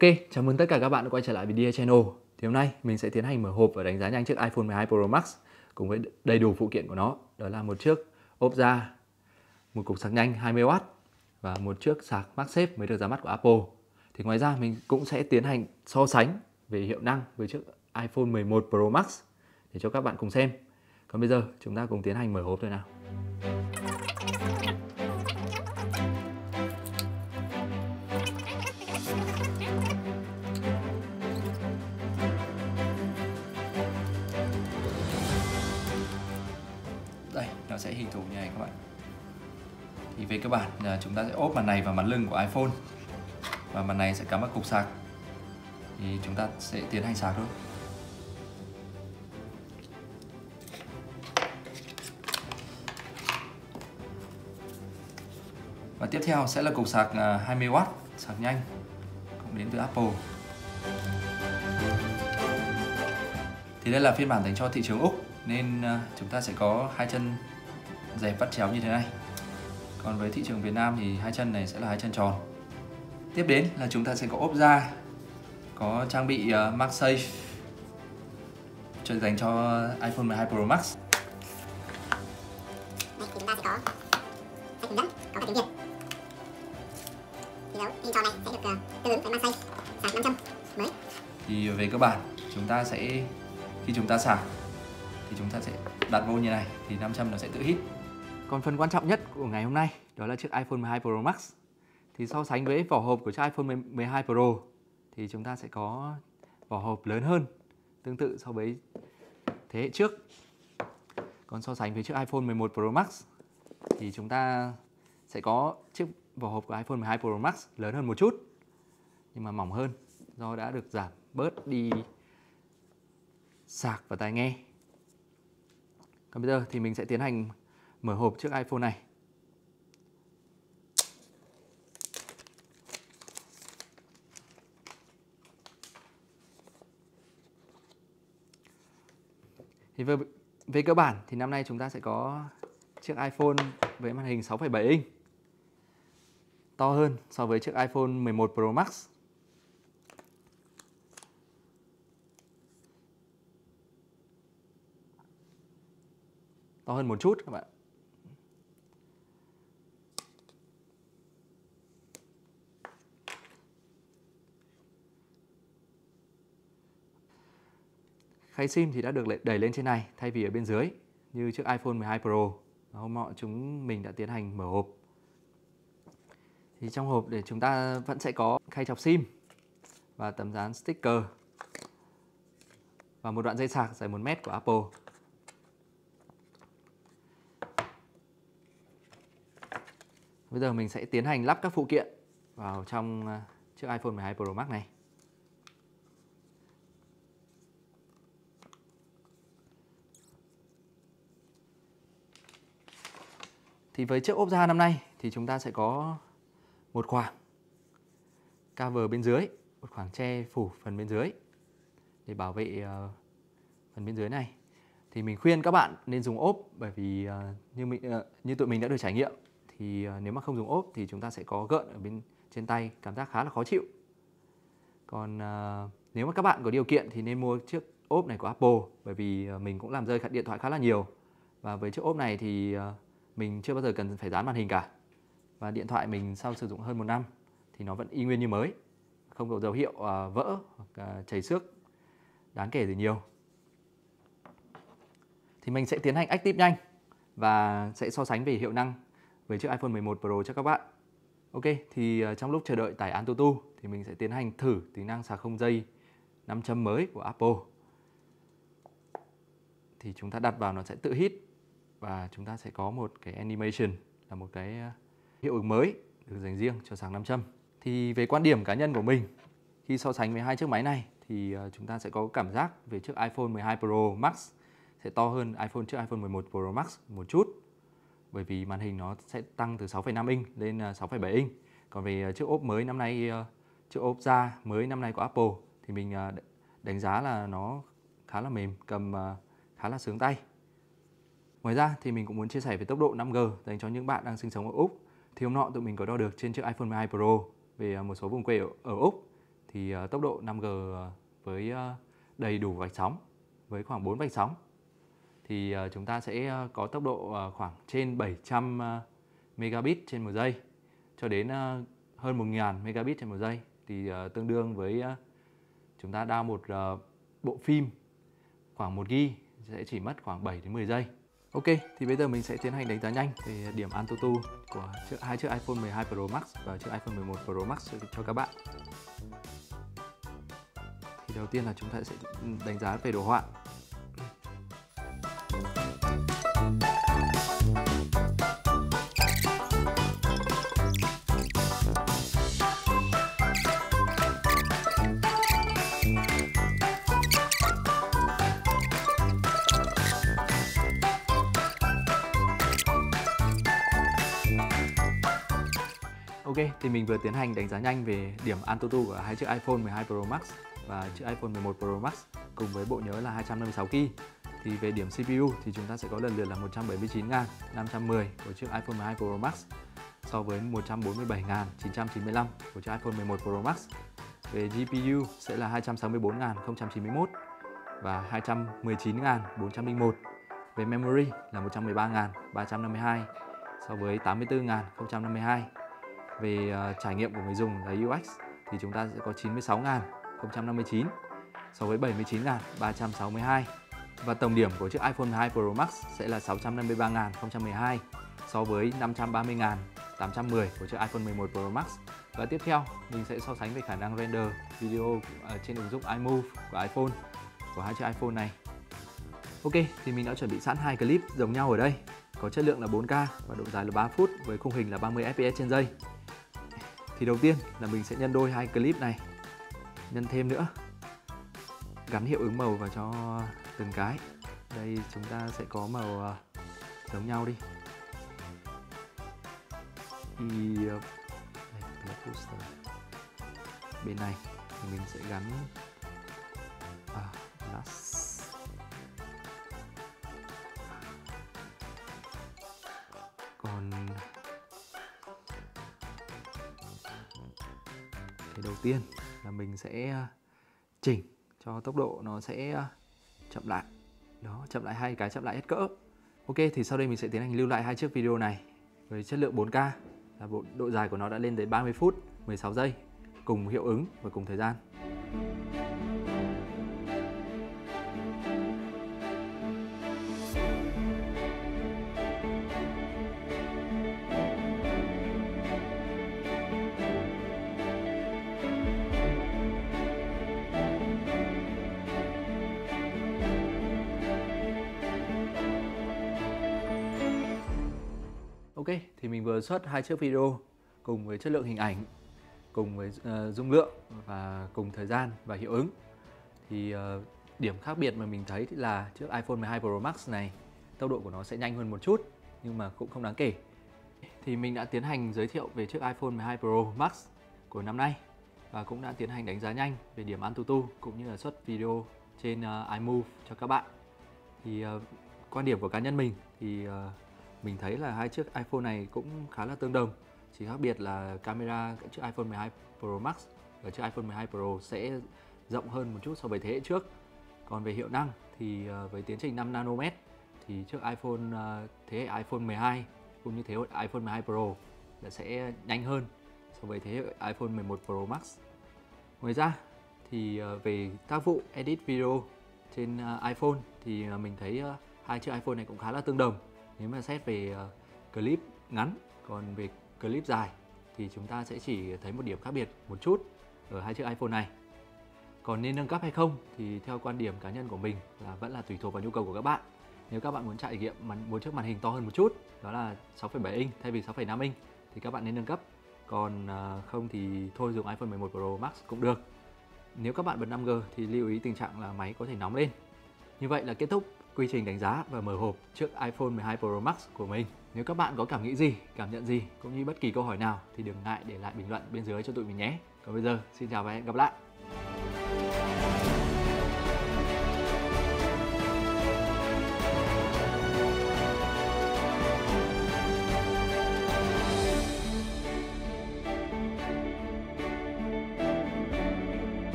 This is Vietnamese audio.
Ok, chào mừng tất cả các bạn đã quay trở lại với DA Channel. Thì hôm nay mình sẽ tiến hành mở hộp và đánh giá nhanh chiếc iPhone 12 Pro Max cùng với đầy đủ phụ kiện của nó. Đó là một chiếc ốp da, một cục sạc nhanh 20W và một chiếc sạc MagSafe mới được ra mắt của Apple. Thì ngoài ra mình cũng sẽ tiến hành so sánh về hiệu năng với chiếc iPhone 11 Pro Max để cho các bạn cùng xem. Còn bây giờ chúng ta cùng tiến hành mở hộp thôi nào. Đây, nó sẽ hình thù như này các bạn. Thì về cơ bản là chúng ta sẽ ốp mặt này vào mặt lưng của iPhone và mặt này sẽ cắm vào cục sạc. Thì chúng ta sẽ tiến hành sạc thôi. Và tiếp theo sẽ là cục sạc 20W sạc nhanh cũng đến từ Apple. Thì đây là phiên bản dành cho thị trường Úc nên chúng ta sẽ có hai chân dẹp vắt chéo như thế này. Còn với thị trường Việt Nam thì hai chân này sẽ là hai chân tròn. Tiếp đến là chúng ta sẽ có ốp da, có trang bị MagSafe dành cho iPhone 12 Pro Max. Đây thì chúng ta sẽ có hai hướng dẫn, có cả tiếng Việt. Thì dấu hình tròn này sẽ được tương ứng với MagSafe sạc 500 mới. Thì về cơ bản chúng ta sẽ khi chúng ta sạc thì chúng ta sẽ đặt vô như này thì 500 nó sẽ tự hít. Còn phần quan trọng nhất của ngày hôm nay đó là chiếc iPhone 12 Pro Max. Thì so sánh với vỏ hộp của chiếc iPhone 12 Pro thì chúng ta sẽ có vỏ hộp lớn hơn, tương tự so với thế hệ trước. Còn so sánh với chiếc iPhone 11 Pro Max thì chúng ta sẽ có chiếc vỏ hộp của iPhone 12 Pro Max lớn hơn một chút nhưng mà mỏng hơn do đã được giảm bớt đi sạc và tai nghe. Còn bây giờ thì mình sẽ tiến hành mở hộp chiếc iPhone này. Thì về cơ bản thì năm nay chúng ta sẽ có chiếc iPhone với màn hình 6,7 inch, to hơn so với chiếc iPhone 11 Pro Max. To hơn một chút các bạn. Khay SIM thì đã được đẩy lên trên này thay vì ở bên dưới như chiếc iPhone 12 Pro. Hôm nọ mình đã tiến hành mở hộp. Thì trong hộp để chúng ta vẫn sẽ có khay chọc SIM và tấm dán sticker và một đoạn dây sạc dài 1 mét của Apple. Bây giờ mình sẽ tiến hành lắp các phụ kiện vào trong chiếc iPhone 12 Pro Max này. Thì với chiếc ốp da năm nay thì chúng ta sẽ có một khoảng cover bên dưới, một khoảng che phủ phần bên dưới để bảo vệ phần bên dưới này. Thì mình khuyên các bạn nên dùng ốp bởi vì như tụi mình đã được trải nghiệm thì nếu mà không dùng ốp thì chúng ta sẽ có gợn ở bên trên tay, cảm giác khá là khó chịu. Còn nếu mà các bạn có điều kiện thì nên mua chiếc ốp này của Apple bởi vì mình cũng làm rơi điện thoại khá là nhiều. Và với chiếc ốp này thì mình chưa bao giờ cần phải dán màn hình cả. Và điện thoại mình sau sử dụng hơn 1 năm thì nó vẫn y nguyên như mới, không có dấu hiệu vỡ hoặc chảy xước đáng kể gì nhiều. Thì mình sẽ tiến hành active nhanh và sẽ so sánh về hiệu năng với chiếc iPhone 11 Pro cho các bạn. Ok, thì trong lúc chờ đợi tải Antutu thì mình sẽ tiến hành thử tính năng sạc không dây 5 châm mới của Apple. Thì chúng ta đặt vào nó sẽ tự hít và chúng ta sẽ có một cái animation là một cái hiệu ứng mới được dành riêng cho sạc 5 châm. Thì về quan điểm cá nhân của mình khi so sánh với hai chiếc máy này thì chúng ta sẽ có cảm giác về chiếc iPhone 12 Pro Max sẽ to hơn chiếc iPhone 11 Pro Max một chút. Bởi vì màn hình nó sẽ tăng từ 6,5 inch lên 6,7 inch. Còn về chiếc ốp mới năm nay, chiếc ốp da mới năm nay của Apple thì mình đánh giá là nó khá là mềm, cầm khá là sướng tay. Ngoài ra thì mình cũng muốn chia sẻ về tốc độ 5G dành cho những bạn đang sinh sống ở Úc. Thì hôm nọ tụi mình có đo được trên chiếc iPhone 12 Pro về một số vùng quê ở Úc thì tốc độ 5G với đầy đủ vạch sóng với khoảng 4 vạch sóng thì chúng ta sẽ có tốc độ khoảng trên 700 megabit trên một giây cho đến hơn 1000 megabit trên một giây, thì tương đương với chúng ta download một bộ phim khoảng 1 GB sẽ chỉ mất khoảng 7 đến 10 giây. Ok, thì bây giờ mình sẽ tiến hành đánh giá nhanh về điểm Antutu của hai chiếc iPhone 12 Pro Max và chiếc iPhone 11 Pro Max cho các bạn. Thì đầu tiên là chúng ta sẽ đánh giá về đồ họa. Ok, thì mình vừa tiến hành đánh giá nhanh về điểm Antutu của hai chiếc iPhone 12 Pro Max và chiếc iPhone 11 Pro Max cùng với bộ nhớ là 256GB. Thì về điểm CPU thì chúng ta sẽ có lần lượt là 179.510 của chiếc iPhone 12 Pro Max so với 147.995 của chiếc iPhone 11 Pro Max. Về GPU sẽ là 264.091 và 219.401. Về memory là 113.352 so với 84.052. Về trải nghiệm của người dùng là UX thì chúng ta sẽ có 96.059 so với 79.362. Và tổng điểm của chiếc iPhone 12 Pro Max sẽ là 653.012 so với 530.810 của chiếc iPhone 11 Pro Max. Và tiếp theo mình sẽ so sánh về khả năng render video trên ứng dụng iMovie của iPhone của hai chiếc iPhone này. Ok, thì mình đã chuẩn bị sẵn hai clip giống nhau ở đây, có chất lượng là 4K và độ dài là 3 phút với khung hình là 30 fps trên giây. Thì đầu tiên là mình sẽ nhân đôi hai clip này, nhân thêm nữa, gắn hiệu ứng màu vào cho từng cái. Đây chúng ta sẽ có màu giống nhau đi. Thì đây là poster. Bên này thì mình sẽ gắn last. Còn cái đầu tiên là mình sẽ chỉnh cho tốc độ nó sẽ chậm lại. Đó, chậm lại hai cái, chậm lại hết cỡ. Ok, thì sau đây mình sẽ tiến hành lưu lại hai chiếc video này với chất lượng 4K. Là độ dài của nó đã lên tới 30 phút 16 giây cùng hiệu ứng và cùng thời gian. Ok, thì mình vừa xuất hai chiếc video cùng với chất lượng hình ảnh, cùng với dung lượng và cùng thời gian và hiệu ứng. Thì điểm khác biệt mà mình thấy thì là chiếc iPhone 12 Pro Max này tốc độ của nó sẽ nhanh hơn một chút nhưng mà cũng không đáng kể. Thì mình đã tiến hành giới thiệu về chiếc iPhone 12 Pro Max của năm nay và cũng đã tiến hành đánh giá nhanh về điểm Antutu cũng như là xuất video trên iMovie cho các bạn. Thì quan điểm của cá nhân mình thì mình thấy là hai chiếc iPhone này cũng khá là tương đồng. Chỉ khác biệt là camera chiếc iPhone 12 Pro Max và chiếc iPhone 12 Pro sẽ rộng hơn một chút so với thế hệ trước. Còn về hiệu năng thì với tiến trình 5 nanomet thì chiếc iPhone thế hệ iPhone 12 cũng như thế hệ iPhone 12 Pro sẽ nhanh hơn so với thế hệ iPhone 11 Pro Max. Ngoài ra thì về tác vụ edit video trên iPhone thì mình thấy hai chiếc iPhone này cũng khá là tương đồng nếu mà xét về clip ngắn. Còn về clip dài thì chúng ta sẽ chỉ thấy một điểm khác biệt một chút ở hai chiếc iPhone này. Còn nên nâng cấp hay không thì theo quan điểm cá nhân của mình là vẫn là tùy thuộc vào nhu cầu của các bạn. Nếu các bạn muốn trải nghiệm một chiếc màn hình to hơn một chút, đó là 6,7 inch thay vì 6,5 inch thì các bạn nên nâng cấp. Còn không thì thôi dùng iPhone 11 Pro Max cũng được. Nếu các bạn bật 5G thì lưu ý tình trạng là máy có thể nóng lên. Như vậy là kết thúc quy trình đánh giá và mở hộp chiếc iPhone 12 Pro Max của mình. Nếu các bạn có cảm nghĩ gì, cảm nhận gì cũng như bất kỳ câu hỏi nào thì đừng ngại để lại bình luận bên dưới cho tụi mình nhé. Còn bây giờ xin chào và hẹn gặp lại.